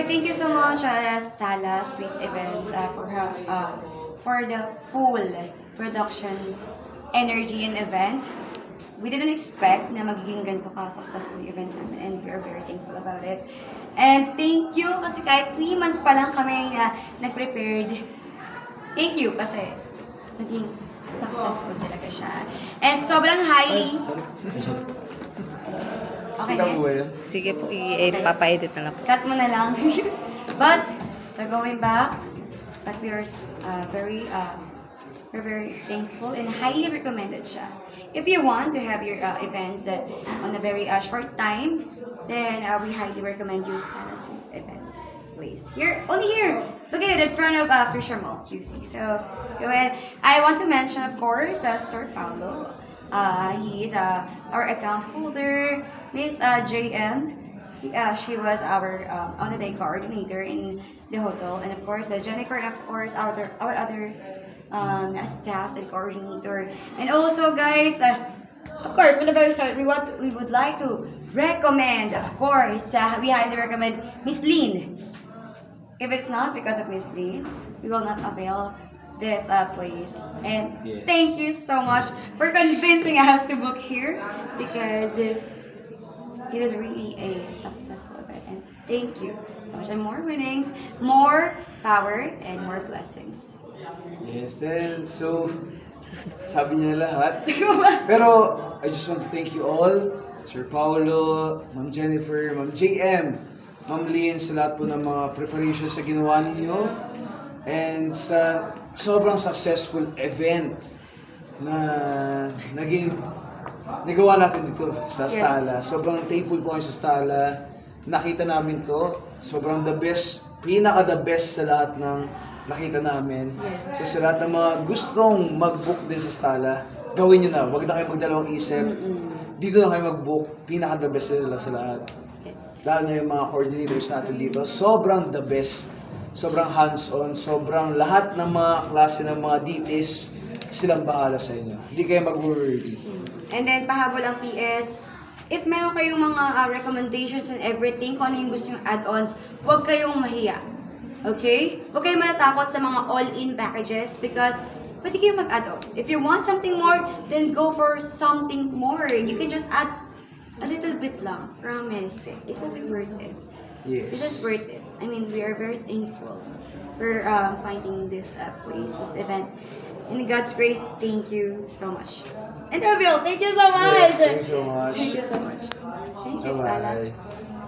Alright, thank you so much, Stala Sweets Events, for the full production energy and event. We didn't expect na magiging ganito ka-successful event namin, and we are very thankful about it. And thank you kasi kahit 3 months pa lang kami nag-prepared. Thank you kasi naging successful talaga siya. And sobrang highly... Okay na yun? Sige po, ipapa-edit na lang po. Cut mo na lang. But, so going back, but we are we're very thankful and highly recommended siya. If you want to have your events on a very short time, then we highly recommend you Stala Sweets Events place. Here, only here, located in front of Fisher Mall, QC. So, go ahead. I want to mention, of course, Sir Paulo. He is our account holder. Miss JM, she was our on-the-day coordinator in the hotel, and of course Jennifer, and of course our other staffs and coordinator. And also, guys, of course, from the very start, we would like to recommend, of course, we highly recommend Miss Lynn. If it's not because of Miss Lynn, we will not avail this place. And yes, thank you so much for convincing us to book here, because it is really a successful event. And thank you so much. And more winnings, more power, and more blessings. Yes, then, so, sabi niya lahat. Pero, I just want to thank you all, Sir Paulo, Ma'am Jennifer, Ma'am JM, Ma'am Lynn, sa lahat po ng mga preparations na ginawa ninyo. And sa sobrang successful event na nagawa natin dito sa Stala. Sobrang thankful po kayo sa Stala. Nakita namin to. Sobrang the best, pinaka-the best sa lahat ng nakita namin. So sa lahat ng mga gustong mag-book din sa Stala, gawin nyo na. Huwag na kayo magdalawang isip. Dito na kayo mag-book. Pinaka-the best nila sa lahat. Lalo na yung mga coordinators natin dito. Sobrang the best. Sobrang hands-on. Sobrang lahat ng mga klase ng mga DTs, silang bahala sa inyo. Hindi kayo mag-worry. And then, pahabol ang PS, if meron kayong mga recommendations and everything, kung ano yung gusto yung add-ons, huwag kayong mahiya. Okay? Huwag kayong matatakot sa mga all-in packages, because pwede kayong mag-add-ons. If you want something more, then go for something more. You can just add a little bit lang. Promise. It will be worth it. Yes. It is worth it. I mean, we are very thankful for finding this place, this event. In God's grace, thank you so much. And Abil, thank you so much! Yes, thank you so much. Thank you so much. Thank you, Stala. Bye-bye.